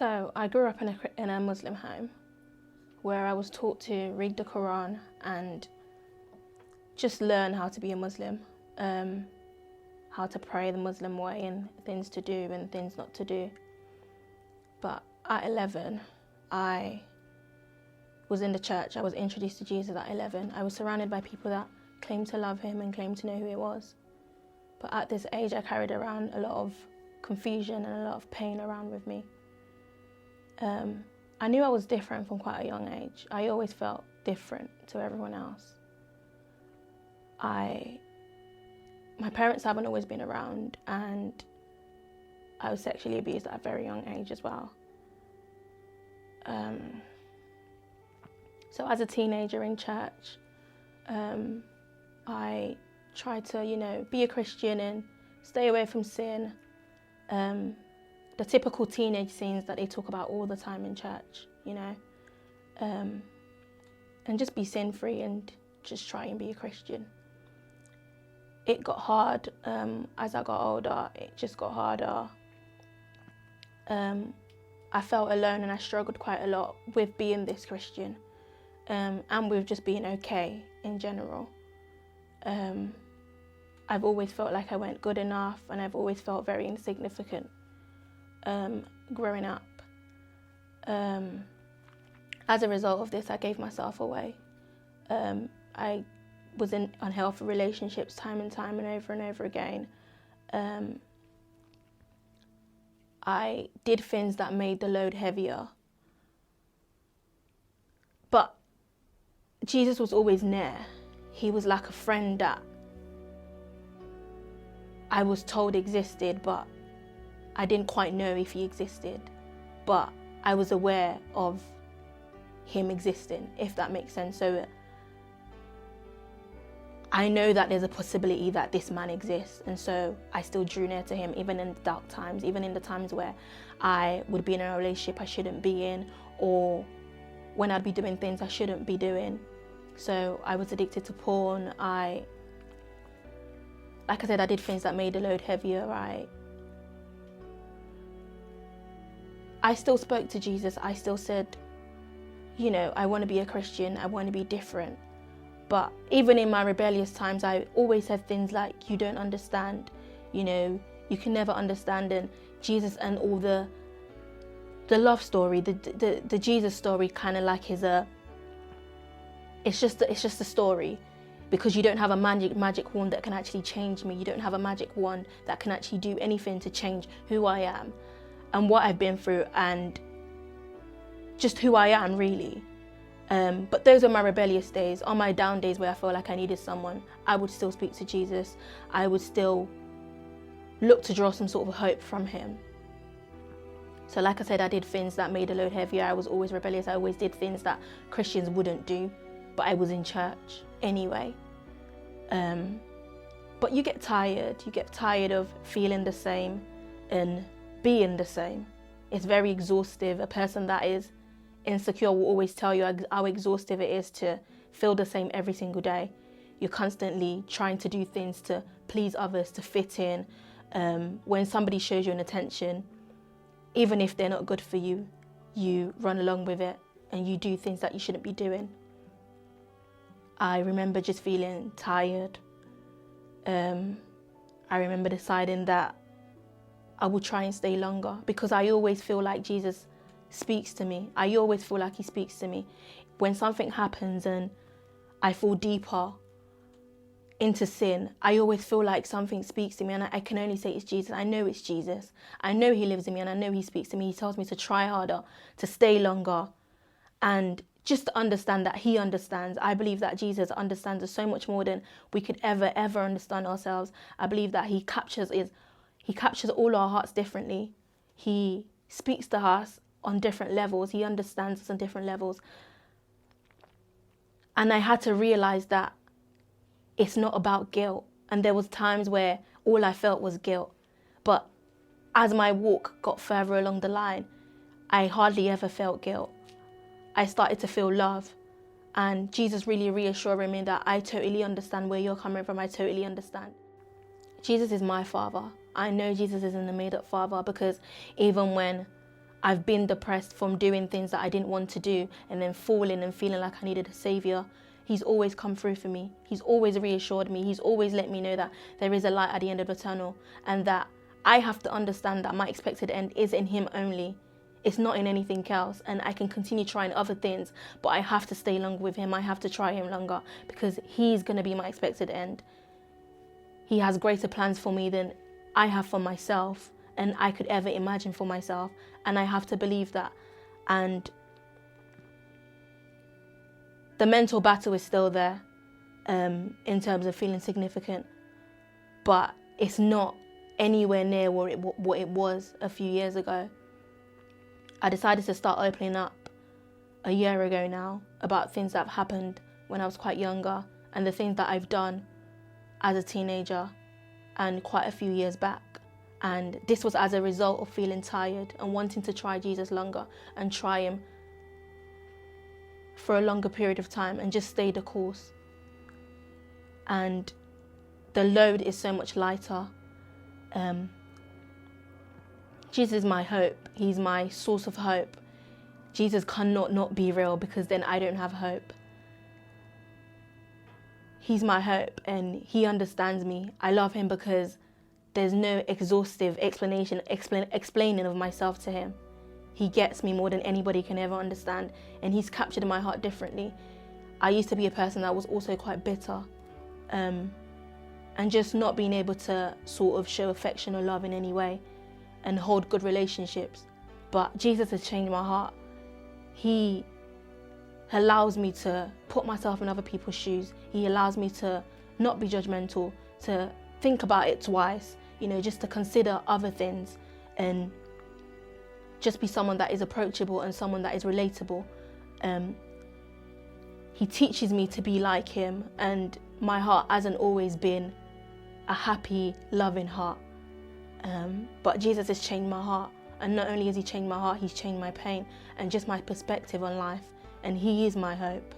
So I grew up in a Muslim home where I was taught to read the Quran and just learn how to be a Muslim, how to pray the Muslim way and things to do and things not to do. But at 11, I was in the church. I was introduced to Jesus at 11. I was surrounded by people that claimed to love him and claimed to know who he was. But at this age, I carried around a lot of confusion and a lot of pain around with me. I knew I was different from quite a young age. I always felt different to everyone else. My parents haven't always been around, and I was sexually abused at a very young age as well. So as a teenager in church, I tried to, be a Christian and stay away from sin. The typical teenage scenes that they talk about all the time in church, and just be sin-free and just try and be a Christian. It got hard as I got older. It just got harder. I felt alone and I struggled quite a lot with being this Christian, and with just being okay in general. I've always felt like I weren't good enough, and I've always felt very insignificant growing up. As a result of this, I gave myself away. I was in unhealthy relationships time and over again. I did things that made the load heavier. But Jesus was always near. He was like a friend that I was told existed, but I didn't quite know if he existed. But I was aware of him existing, if that makes sense. So I know that there's a possibility that this man exists, and so I still drew near to him, even in dark times, even in the times where I would be in a relationship I shouldn't be in, or when I'd be doing things I shouldn't be doing. So I was addicted to porn. Like I said, I did things that made the load heavier. I still spoke to Jesus. I still said, I want to be a Christian. I want to be different. But even in my rebellious times, I always said things like, you don't understand, you can never understand. And Jesus and all the love story, the Jesus story kind of like it's just a story, because you don't have a magic wand that can actually change me. You don't have a magic wand that can actually do anything to change who I am and what I've been through and just who I am really. But those are my rebellious days. On my down days where I felt like I needed someone, I would still speak to Jesus. I would still look to draw some sort of hope from him. So like I said, I did things that made the load heavier. I was always rebellious. I always did things that Christians wouldn't do, but I was in church anyway. But you get tired. You get tired of feeling the same and being the same. It's very exhaustive. A person that is insecure will always tell you how exhaustive it is to feel the same every single day. You're constantly trying to do things to please others, to fit in. When somebody shows you an attention, even if they're not good for you, you run along with it and you do things that you shouldn't be doing. I remember just feeling tired. I remember deciding that I would try and stay longer, because I always feel like Jesus speaks to me. I always feel like he speaks to me. When something happens and I fall deeper into sin, I always feel like something speaks to me, and I can only say it's Jesus. I know it's Jesus. I know he lives in me, and I know he speaks to me. He tells me to try harder, to stay longer, and just to understand that he understands. I believe that Jesus understands us so much more than we could ever understand ourselves. I believe that he captures all our hearts differently. He speaks to us on different levels. He understands us on different levels. And I had to realize that it's not about guilt. And there was times where all I felt was guilt. But as my walk got further along the line, I hardly ever felt guilt. I started to feel love. And Jesus really reassuring me that I totally understand where you're coming from. I totally understand. Jesus is my father. I know Jesus isn't a made-up father, because even when I've been depressed from doing things that I didn't want to do and then falling and feeling like I needed a saviour, He's always come through for me. He's always reassured me. He's always let me know that there is a light at the end of the tunnel, and that I have to understand that my expected end is in Him only. It's not in anything else, and I can continue trying other things, but I have to stay longer with Him. I have to try Him longer because He's going to be my expected end. He has greater plans for me than I have for myself and I could ever imagine for myself, and I have to believe that. And the mental battle is still there in terms of feeling significant, but it's not anywhere near what it was a few years ago. I decided to start opening up a year ago now about things that have happened when I was quite younger and the things that I've done as a teenager and quite a few years back. And this was as a result of feeling tired and wanting to try Jesus longer and try Him for a longer period of time and just stay the course. And the load is so much lighter. Jesus is my hope. He's my source of hope. Jesus cannot not be real because then I don't have hope. He's my hope and He understands me. I love Him because there's no exhaustive explaining of myself to Him. He gets me more than anybody can ever understand, and He's captured my heart differently. I used to be a person that was also quite bitter, and just not being able to sort of show affection or love in any way and hold good relationships. But Jesus has changed my heart. He allows me to put myself in other people's shoes. He allows me to not be judgmental, to think about it twice, just to consider other things and just be someone that is approachable and someone that is relatable. He teaches me to be like Him, and my heart hasn't always been a happy, loving heart. But Jesus has changed my heart, and not only has He changed my heart, He's changed my pain and just my perspective on life, and He is my hope.